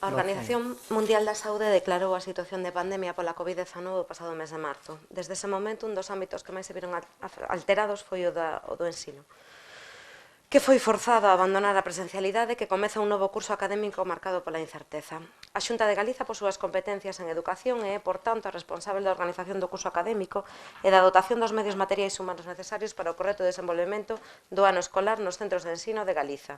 A Organización Mundial da Saúde declarou a situación de pandemia pola COVID-19 o pasado mes de marzo. Desde ese momento, un dos ámbitos que máis se viron alterados foi o do ensino, que foi forzado a abandonar a presencialidade que comeza un novo curso académico marcado pola incerteza. A Xunta de Galiza posúe as competencias en educación e é, por tanto, a responsable da organización do curso académico e da dotación dos medios materiais humanos necesarios para o correcto desenvolvemento do ano escolar nos centros de ensino de Galiza.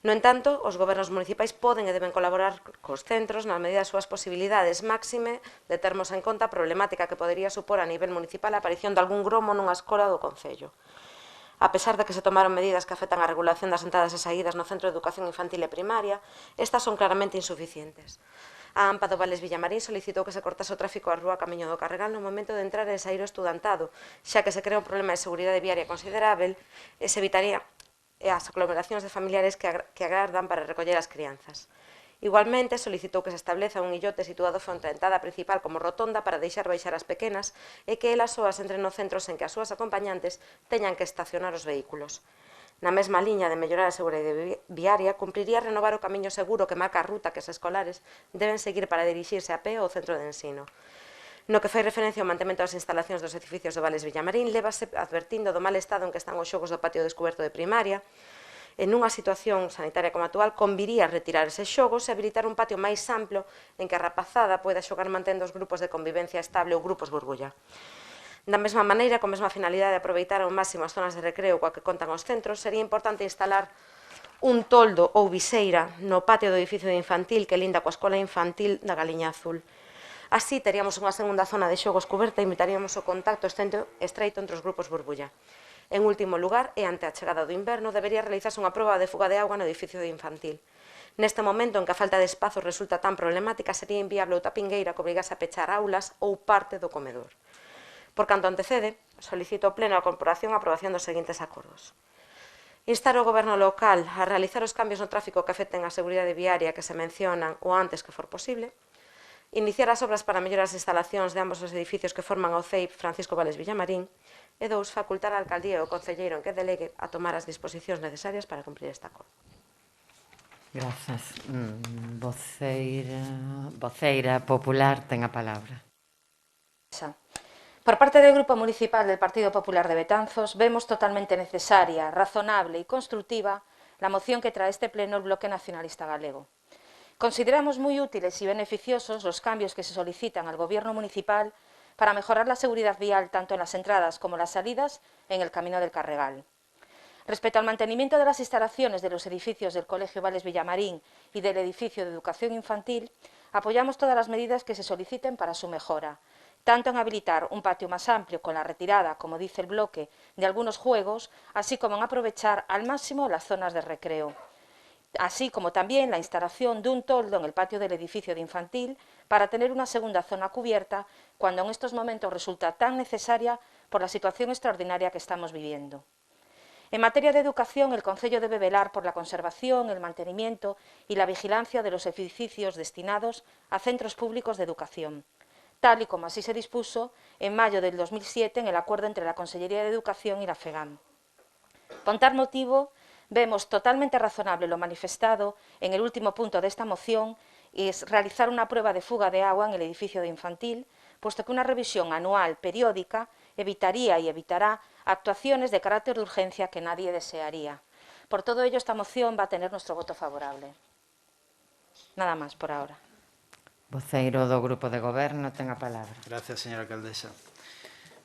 No entanto, os gobernos municipais poden e deben colaborar cos centros na medida das súas posibilidades máxime de termos en conta a problemática que podería supor a nivel municipal a aparición de algún gromo nunha escola do concello. A pesar de que se tomaron medidas que afectan a regulación das entradas e saídas no Centro de Educación Infantil e Primaria, estas son claramente insuficientes. A AMPA do Vales Villamarín solicitou que se cortase o tráfico á rúa Camiño do Carregal no momento de entrar e saír o estudantado, xa que se crea un problema de seguridade viaria considerável e se evitaría as aglomeracións de familiares que agardan para recoller as crianzas. Igualmente, solicitou que se estableza un illote situado fronte á entrada principal como rotonda para deixar baixar as pequenas e que elas soas entren no centro sen que as súas acompañantes teñan que estacionar os vehículos. Na mesma liña de mellorar a seguridade viaria, cumpriría renovar o camiño seguro que marca a ruta que os escolares deben seguir para dirixirse a pé ao centro de ensino. No que fai referencia ao mantemento das instalacións dos edificios do Vales Villamarín, lévase advertindo do mal estado en que están os xogos do patio descuberto de primaria. En unha situación sanitaria como a actual, conviría retirar eses xogos e habilitar un patio máis amplo en que a rapazada poida xogar mantendo os grupos de convivencia estable ou grupos burbulla. Da mesma maneira, con mesma finalidade de aproveitar ao máximo as zonas de recreo coa que contan os centros, sería importante instalar un toldo ou viseira no patio do edificio infantil que linda coa escola infantil da Galiña Azul. Así, teríamos unha segunda zona de xogos coberta e imitaríamos o contacto estreito entre os grupos burbulla. En último lugar, e ante a chegada do inverno, debería realizarse unha proba de fuga de auga no edificio infantil. Neste momento en que a falta de espazos resulta tan problemática, sería inviable outra pingueira que obrigase a pechar aulas ou parte do comedor. Por canto antecede, solicito ao Pleno a corporación a aprobación dos seguintes acordos. Instar o Goberno local a realizar os cambios no tráfico que afecten a seguridade viaria que se mencionan o antes que for posible. Iniciar as obras para mellorar as instalacións de ambos os edificios que forman o CEIP Francisco Vales Villamarín. E 2, facultar a alcaldía e o concelleiro en que delegue a tomar as disposicións necesarias para cumprir este acordo. Grazas. Voceira popular ten a palabra. Por parte do Grupo Municipal del Partido Popular de Betanzos, vemos totalmente necesaria, razonable y constructiva la moción que trae este pleno el Bloque Nacionalista Galego. Consideramos muy útiles y beneficiosos los cambios que se solicitan al Gobierno municipal para mejorar la seguridad vial tanto en las entradas como las salidas en el Camino del Carregal. Respecto al mantenimiento de las instalaciones de los edificios del Colegio Vales Villamarín y del edificio de educación infantil, apoyamos todas las medidas que se soliciten para su mejora, tanto en habilitar un patio más amplio con la retirada, como dice el bloque, de algunos juegos, así como en aprovechar al máximo las zonas de recreo, así como también la instalación de un toldo en el patio del edificio de infantil para tener una segunda zona cubierta cuando en estos momentos resulta tan necesaria por la situación extraordinaria que estamos viviendo. En materia de educación, el Concello debe velar por la conservación, el mantenimiento y la vigilancia de los edificios destinados a centros públicos de educación, tal y como así se dispuso en mayo del 2007 en el acuerdo entre la Consellería de Educación y la FEGAM. Por tal motivo, vemos totalmente razonable lo manifestado en el último punto de esta moción, y es realizar una prueba de fuga de agua en el edificio de infantil, puesto que una revisión anual periódica evitaría y evitará actuaciones de carácter de urgencia que nadie desearía. Por todo ello, esta moción va a tener nuestro voto favorable. Nada más por ahora. Voceiro do Grupo de Goberno ten a palabra. Gracias, señora alcaldesa.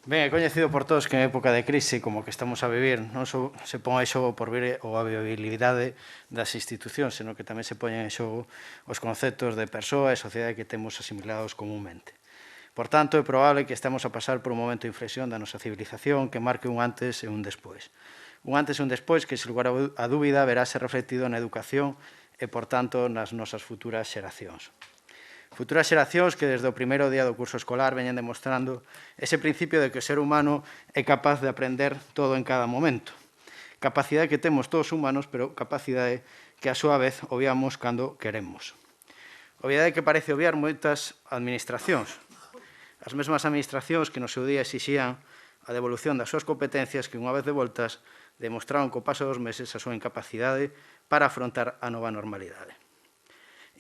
Ben, é coñecido por todos que en época de crise como que estamos a vivir non só se pon en xogo por vir a viabilidade das institucións, senón que tamén se poñen en xogo os conceptos de persoa e sociedade que temos asimilados comúnmente. Por tanto, é probable que estemos a pasar por un momento de inflexión da nosa civilización que marque un antes e un despois. Un antes e un despois que, sen lugar a dúbida, verase reflectido na educación e, por tanto, nas nosas futuras xeracións. Futuras xeracións que desde o primeiro día do curso escolar veñen demostrando ese principio de que o ser humano é capaz de aprender todo en cada momento. Capacidade que temos todos humanos, pero capacidade que a súa vez obviamos cando queremos. Obviedade que parece obviar moitas administracións. As mesmas administracións que no seu día exixían a devolución das súas competencias que unha vez de voltas demostraron co paso dos meses a súa incapacidade para afrontar a nova normalidade.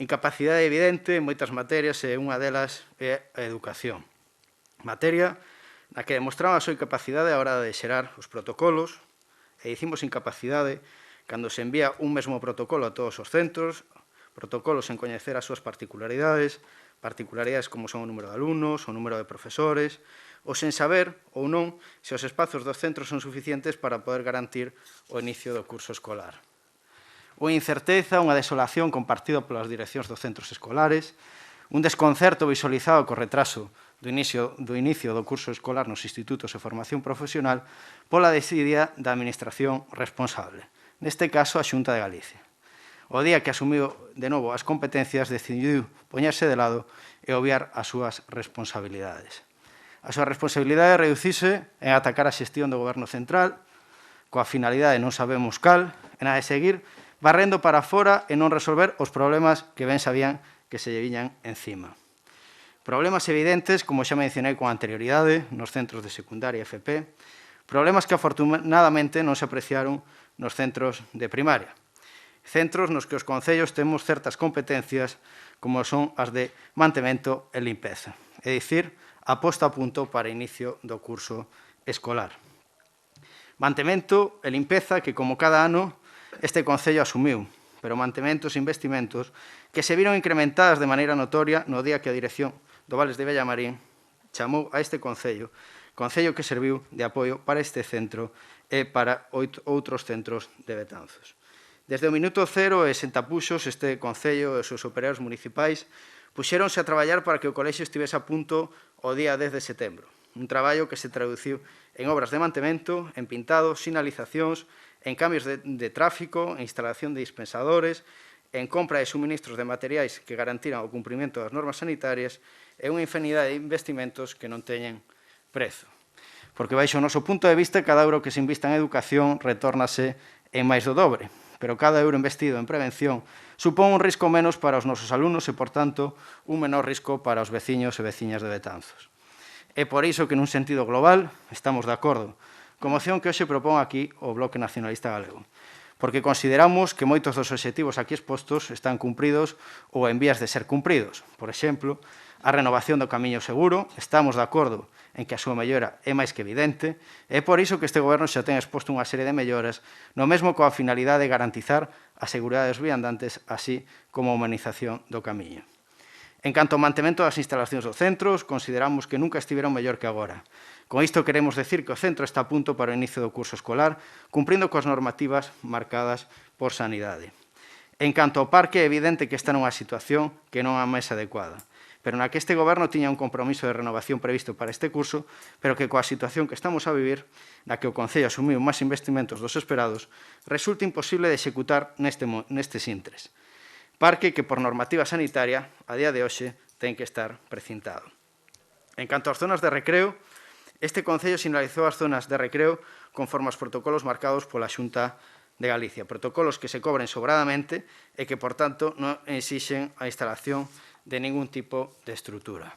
Incapacidade evidente en moitas materias e unha delas é a educación. Materia na que demostraba a súa incapacidade a hora de xerar os protocolos, e dicimos incapacidade cando se envía un mesmo protocolo a todos os centros, protocolos en coñecer as súas particularidades como son o número de alumnos, o número de profesores, ou sen saber ou non se os espazos dos centros son suficientes para poder garantir o inicio do curso escolar. Unha incerteza, unha desolación compartida polas direccións dos centros escolares, un desconcerto visualizado co retraso do inicio do curso escolar nos institutos de formación profesional pola desidia da administración responsable, neste caso a Xunta de Galicia. O día que asumiu de novo as competencias decidiu poñerse de lado e obviar as súas responsabilidades. A súa responsabilidade reducise en atacar a xestión do Goberno central, coa finalidade non sabemos cal, e na de seguir barrendo para fora e non resolver os problemas que ben sabían que se lle viñan encima. Problemas evidentes, como xa mencionei con anterioridade, nos centros de secundaria e FP, problemas que afortunadamente non se apreciaron nos centros de primaria. Centros nos que os concellos temos certas competencias como son as de mantemento e limpeza, é dicir, a posta a punto para inicio do curso escolar. Mantemento e limpeza que, como cada ano, este Concello asumiu, pero mantementos e investimentos que se viron incrementadas de maneira notoria no día que a dirección do Vales de Vallamarín chamou a este Concello, Concello que serviu de apoio para este centro e para outros centros de Betanzos. Desde o minuto cero e sen tapuxos, este Concello e os seus operarios municipais puxéronse a traballar para que o colexio estivese a punto o día 10 de setembro. Un traballo que se traduciu en obras de mantemento, en pintados, sinalizacións, en cambios de tráfico, en instalación de dispensadores, en compra de suministros de materiais que garantiran o cumprimento das normas sanitarias e unha infinidade de investimentos que non teñen prezo. Porque, baixo o noso punto de vista, cada euro que se invista en educación retórnase en máis do dobre, pero cada euro investido en prevención supón un risco menos para os nosos alumnos e, por tanto, un menor risco para os veciños e veciñas de Betanzos. É por iso que, nun sentido global, estamos de acordo coa moción que hoxe propón aquí o Bloque Nacionalista Galego, porque consideramos que moitos dos obxectivos aquí expostos están cumpridos ou en vías de ser cumpridos. Por exemplo, a renovación do camiño seguro, estamos de acordo en que a súa mellora é máis que evidente, e é por iso que este Goberno xa ten exposto unha serie de melloras, no mesmo coa finalidade de garantizar a seguridade dos viandantes, así como a humanización do camiño. En canto ao mantemento das instalacións dos centros, consideramos que nunca estiveron mellor que agora. Con isto queremos decir que o centro está a punto para o inicio do curso escolar, cumprindo coas normativas marcadas por Sanidade. En canto ao parque, é evidente que está nunha situación que non é a máis adecuada, pero na que este Goberno tiña un compromiso de renovación previsto para este curso, pero que coa situación que estamos a vivir, na que o Concello asumiu máis investimentos dos esperados, resulta imposible de executar nestes intres. Parque que, por normativa sanitaria, a día de hoxe, ten que estar precintado. En canto ás zonas de recreo, este Concello sinalizou as zonas de recreo conforme aos protocolos marcados pola Xunta de Galicia, protocolos que se cobren sobradamente e que, por tanto, non exixen a instalación de ningún tipo de estrutura.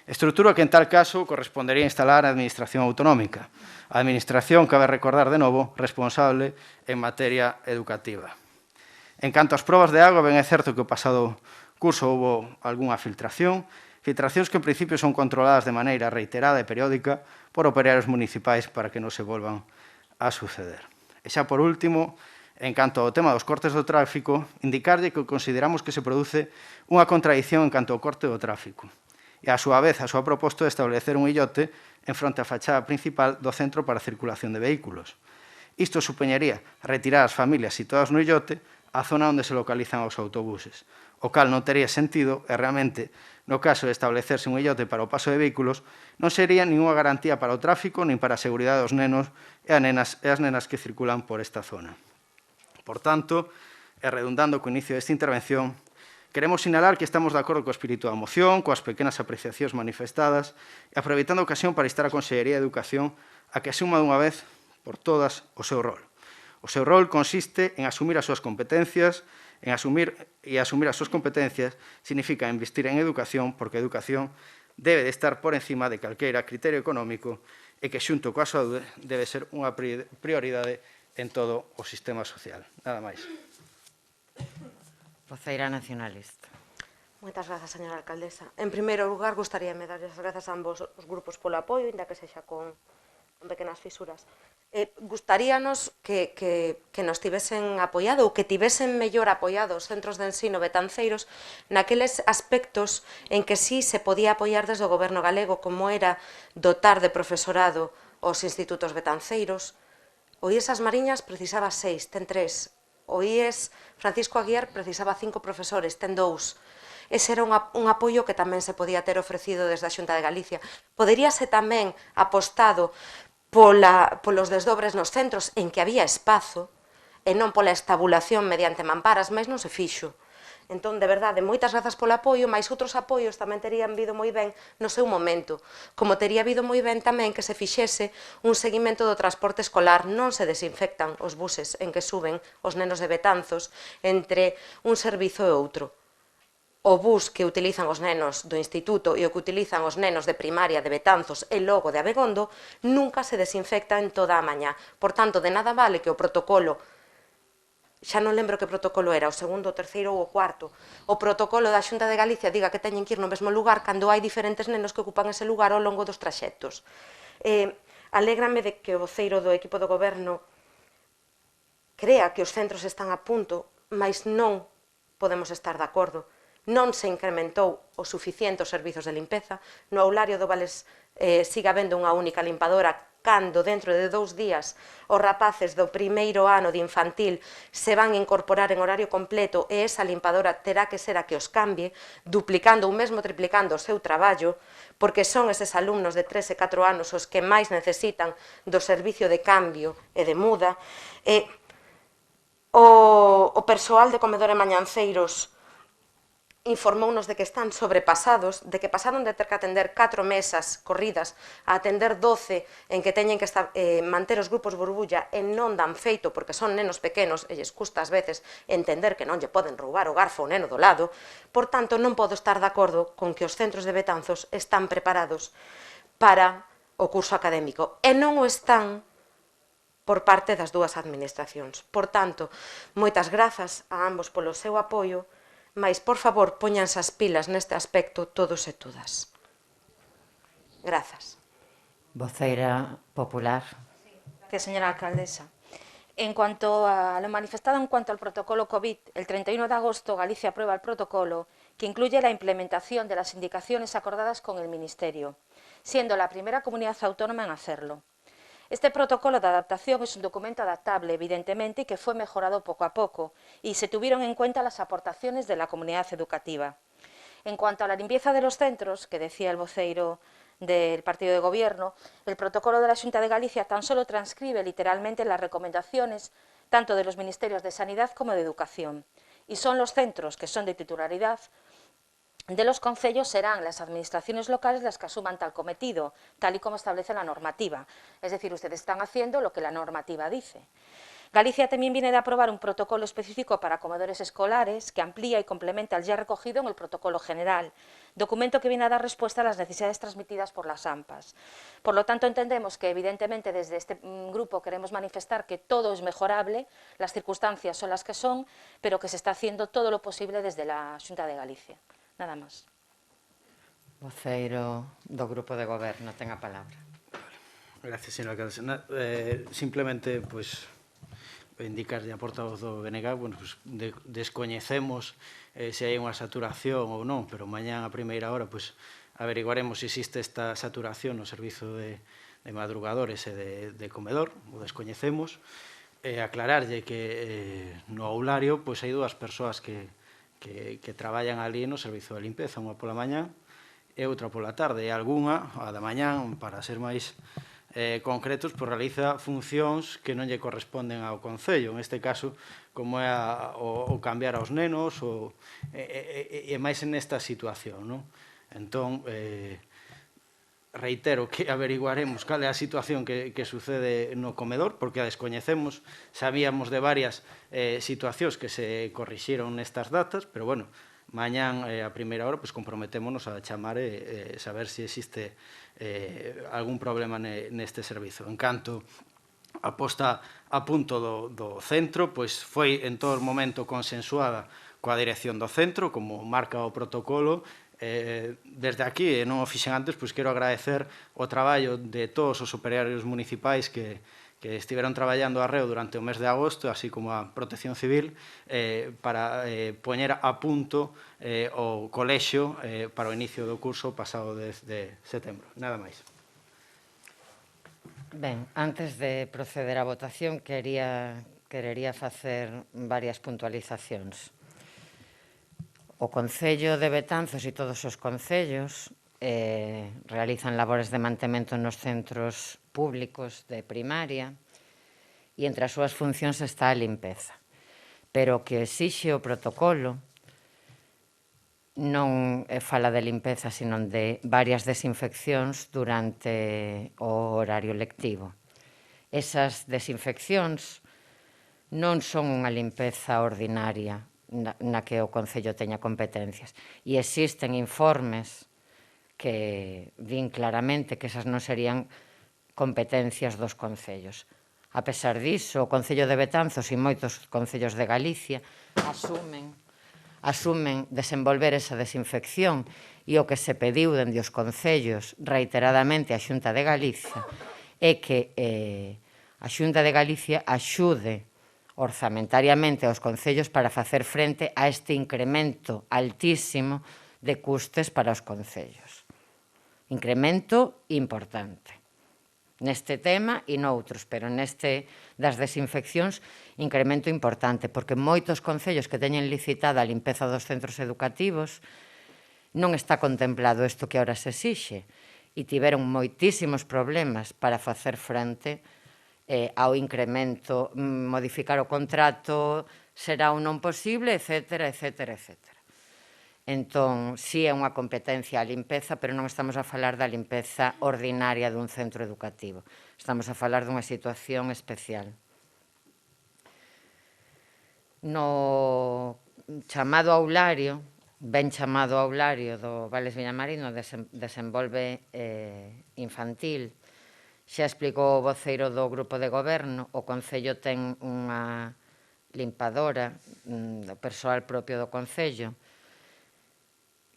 Estrutura que, en tal caso, correspondería instalar a Administración Autonómica, a Administración, cabe recordar de novo, responsable en materia educativa. En canto ás probas de agua, ben é certo que o pasado curso houve algunha filtracións que en principio son controladas de maneira reiterada e periódica por operarios municipais para que non se volvan a suceder. E xa por último, en canto ao tema dos cortes do tráfico, indicarlle que consideramos que se produce unha contradición en canto ao corte do tráfico. E, a súa vez, a súa proposta de establecer un illote en fronte á fachada principal do centro para a circulación de vehículos. Isto supoñería retirar as familias situadas no illote a zona onde se localizan os autobuses, o cal non tería sentido e realmente, no caso de establecerse un illote para o paso de vehículos, non sería ninguna garantía para o tráfico nin para a seguridade dos nenos e as nenas que circulan por esta zona. Por tanto, e redundando co inicio desta intervención, queremos sinalar que estamos de acordo co espírito da moción, coas pequenas apreciacións manifestadas e aproveitando a ocasión para instar a Consellería de Educación a que asuma dunha vez por todas o seu rol. O seu rol consiste en asumir as súas competencias, e asumir as súas competencias significa investir en educación, porque a educación debe de estar por encima de calqueira criterio económico e que, xunto coa saúde, debe ser unha prioridade en todo o sistema social. Nada máis. Voceira nacionalista. Moitas grazas, señora alcaldesa. En primeiro lugar, gustaríame darles as grazas a ambos os grupos polo apoio, inda que sexa con pequenas fisuras. Gustaríanos que nos tivesen apoiado ou que tivesen mellor apoiado os centros de ensino betanceiros naqueles aspectos en que sí se podía apoiar desde o goberno galego, como era dotar de profesorado os institutos betanceiros. O IES As Mariñas precisaba 6, ten 3. O IES Francisco Aguiar precisaba 5 profesores, ten 2. Ese era un apoio que tamén se podía ter ofrecido desde a Xunta de Galicia. Poderíase tamén apostado polos desdobres nos centros en que había espazo e non pola estabulación mediante mamparas, mas non se fixo. Entón, de verdade, moitas grazas polo apoio, mas outros apoios tamén terían vido moi ben no seu momento, como tería vido moi ben tamén que se fixese un seguimento do transporte escolar. Non se desinfectan os buses en que suben os nenos de Betanzos entre un servizo e outro. O bus que utilizan os nenos do instituto e o que utilizan os nenos de primaria de Betanzos e logo de Abegondo nunca se desinfecta en toda a mañá. Por tanto, de nada vale que o protocolo, xa non lembro que protocolo era, o segundo, o terceiro ou o cuarto, o protocolo da Xunta de Galicia diga que teñen que ir no mesmo lugar cando hai diferentes nenos que ocupan ese lugar ao longo dos traxectos. Alégrame de que o voceiro do equipo do goberno crea que os centros están a punto, mas non podemos estar de acordo. Non se incrementou o suficiente os servizos de limpeza. No aulario do Vales siga habendo unha única limpadora cando dentro de 2 días os rapaces do primeiro ano de infantil se van incorporar en horario completo e esa limpadora terá que ser a que os cambie, duplicando ou mesmo triplicando o seu traballo, porque son eses alumnos de 3 e 4 anos os que máis necesitan do servicio de cambio e de muda. O persoal de comedor e mañanceiros informounos de que están sobrepasados, de que pasaron de ter que atender 4 mesas corridas a atender 12 en que teñen que manter os grupos burbulla e non dan feito porque son nenos pequenos e lles custa ás veces entender que non lle poden roubar o garfo ao neno do lado. Por tanto, non podo estar de acordo con que os centros de Betanzos están preparados para o curso académico e non o están por parte das dúas administracións. Por tanto, moitas grazas a ambos polo seu apoio, mas, por favor, póñanse as pilas neste aspecto todos e todas. Grazas. Voceira popular. Gracias, señora alcaldesa. En cuanto a lo manifestado en cuanto al protocolo COVID, el 31 de agosto Galicia aprueba el protocolo que incluye la implementación de las indicaciones acordadas con el Ministerio, siendo la primera comunidad autónoma en hacerlo. Este protocolo de adaptación es un documento adaptable, evidentemente, y que fue mejorado poco a poco, y se tuvieron en cuenta las aportaciones de la comunidad educativa. En cuanto a la limpieza de los centros, que decía el voceiro del partido de gobierno, el protocolo de la Xunta de Galicia tan solo transcribe literalmente las recomendaciones tanto de los ministerios de Sanidad como de Educación, y son los centros que son de titularidad de los concellos serán las administraciones locales las que asuman tal cometido, tal y como establece la normativa. Es decir, ustedes están haciendo lo que la normativa dice. Galicia también viene de aprobar un protocolo específico para comedores escolares que amplía y complementa el ya recogido en el protocolo general, documento que viene a dar respuesta a las necesidades transmitidas por las AMPAs. Por lo tanto, entendemos que evidentemente desde este grupo queremos manifestar que todo es mejorable, las circunstancias son las que son, pero que se está haciendo todo lo posible desde la Xunta de Galicia. Nada máis. Voceiro do Grupo de Goberno, ten a palabra. Gracias, señora alcaldesa. Simplemente, indicarlle a portavoz do BNG, descoñecemos se hai unha saturación ou non, pero mañán a primeira hora averiguaremos se existe esta saturación no servizo de madrugadores e de comedor, o descoñecemos, e aclararlle que no aulario hai dúas persoas que traballan ali no servizo de limpeza, unha pola mañá e outra pola tarde, e algunha, a da mañán, para ser máis concretos, realiza funcións que non lle corresponden ao Concello, en este caso, como é o cambiar aos nenos, e máis nesta situación. Entón, reitero que averiguaremos cal é a situación que sucede no comedor, porque a descoñecemos, sabíamos de varias situacións que se corrixiron nestas datas, pero, bueno, mañán a primeira hora comprometémonos a chamar e saber se existe algún problema neste servizo. En canto a posta a punto do centro, foi en todo momento consensuada coa dirección do centro, como marca o protocolo. Desde aquí, e non o fixen antes, quero agradecer o traballo de todos os operarios municipais que estiveron traballando arreo durante o mes de agosto, así como a Protección Civil, para poñer a punto o colexio para o inicio do curso pasado de setembro. Nada máis. Ben, antes de proceder á votación, querería facer varias puntualizacións. O Concello de Betanzos e todos os concellos realizan labores de mantemento nos centros públicos de primaria e entre as súas funcións está a limpeza. Pero o que exixe o protocolo non fala de limpeza, sino de varias desinfeccións durante o horario lectivo. Esas desinfeccións non son unha limpeza ordinaria na que o Concello teña competencias. E existen informes que din claramente que esas non serían competencias dos concellos. A pesar diso, o Concello de Betanzos e moitos concellos de Galicia asumen desenvolver esa desinfección e o que se pediu dende os concellos reiteradamente á Xunta de Galicia é que a Xunta de Galicia axude orzamentariamente aos concellos para facer frente a este incremento altísimo de custes para os concellos. Incremento importante neste tema e noutros, pero neste das desinfeccións, incremento importante, porque moitos concellos que teñen licitada a limpeza dos centros educativos non está contemplado isto que ahora se exixe e tiveron moitísimos problemas para facer frente ao incremento, modificar o contrato será ou non posible, etcétera, etcétera, etcétera. Entón, sí é unha competencia a limpeza, pero non estamos a falar da limpeza ordinaria dun centro educativo. Estamos a falar dunha situación especial. No chamado aulario, ben chamado aulario do Vales Villamarino, desenvolve infantil, xa explicou o voceiro do grupo de goberno, o Concello ten unha limpadora do persoal propio do Concello,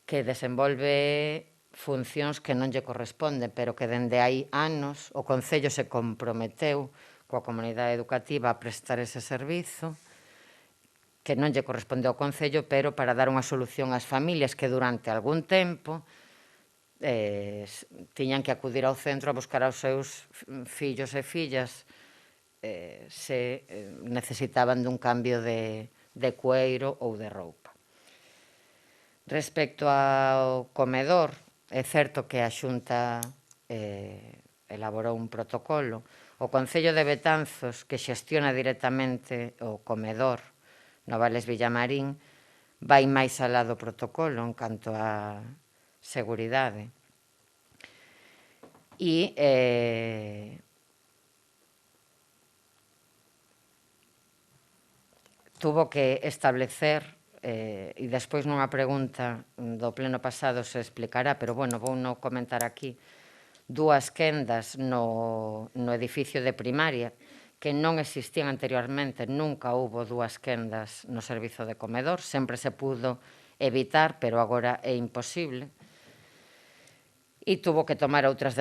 que desenvolve funcións que non lle corresponden, pero que dende hai anos o Concello se comprometeu coa comunidade educativa a prestar ese servizo, que non lle corresponde ao Concello, pero para dar unha solución ás familias que durante algún tempo tiñan que acudir ao centro a buscar aos seus fillos e fillas se necesitaban dun cambio de cueiro ou de roupa. Respecto ao comedor, é certo que a Xunta elaborou un protocolo. O Concello de Betanzos, que xestiona directamente o comedor no Vales Villamarín, vai máis alá do protocolo en canto á seguridade. E tuvo que establecer, e despois nunha pregunta do pleno pasado se explicará, pero bueno, vou non comentar aquí, dúas quendas no edificio de primaria que non existían anteriormente, nunca houbo dúas quendas no servizo de comedor, sempre se pudo evitar, pero agora é imposible, e tuvo que tomar outras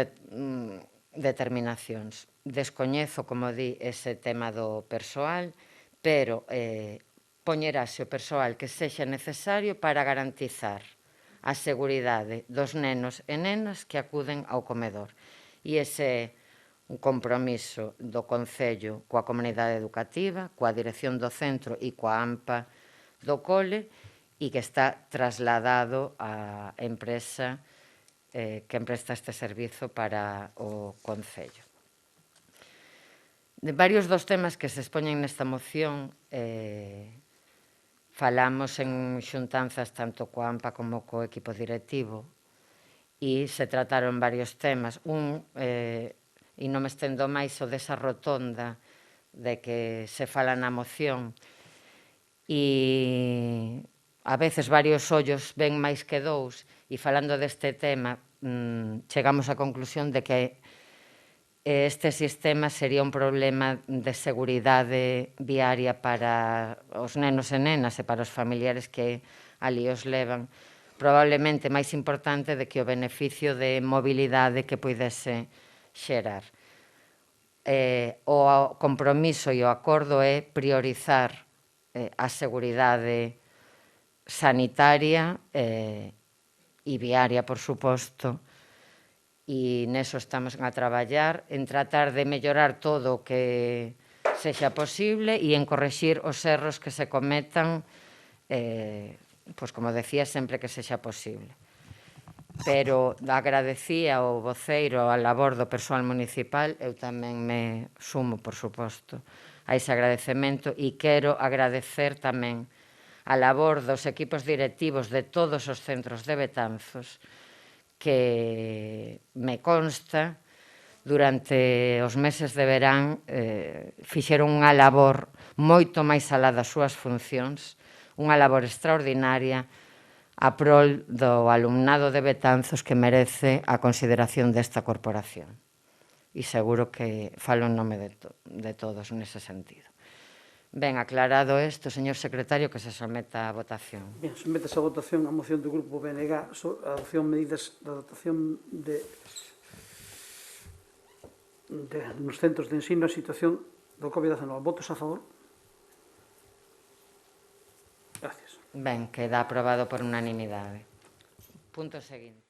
determinacións. Descoñezo, como di, ese tema do persoal, pero poñerase o persoal que sexa necesario para garantizar a seguridade dos nenos e nenas que acuden ao comedor. E ese é un compromiso do Concello coa comunidade educativa, coa dirección do centro e coa AMPA do cole, e que está trasladado á empresa que empresta este servizo para o Concello. De varios dos temas que se expoñen nesta moción falamos en xuntanzas tanto coa AMPA como co equipo directivo e se trataron varios temas. E non me estendo máis o desa rotonda de que se fala na moción e a veces varios ollos ven máis que dous e falando deste tema chegamos á conclusión de que este sistema sería un problema de seguridade viaria para os nenos e nenas e para os familiares que ali os levan, probablemente máis importante de que o beneficio de mobilidade que puidese xerar. O compromiso e o acordo é priorizar a seguridade sanitaria e viaria, por suposto, e neso estamos a traballar, en tratar de mellorar todo o que sexa posible e en correxir os erros que se cometan, pois como decía, sempre que sexa posible. Pero agradecía ao voceiro a labor do persoal municipal, eu tamén me sumo, por suposto, a ese agradecemento e quero agradecer tamén a labor dos equipos directivos de todos os centros de Betanzos, que me consta durante os meses de verán fixeron unha labor moito máis alá das súas funcións, unha labor extraordinaria a prol do alumnado de Betanzos que merece a consideración desta corporación. E seguro que falo en nome de todos nese sentido. Ben, aclarado isto, señor secretario, que se someta a votación. Ben, sometes a votación a moción do Grupo BNG sobre a adopción de medidas de adaptación nos centros de ensino a situación do COVID-19. Votos a favor? Gracias. Ben, queda aprobado por unanimidade. Punto seguinte.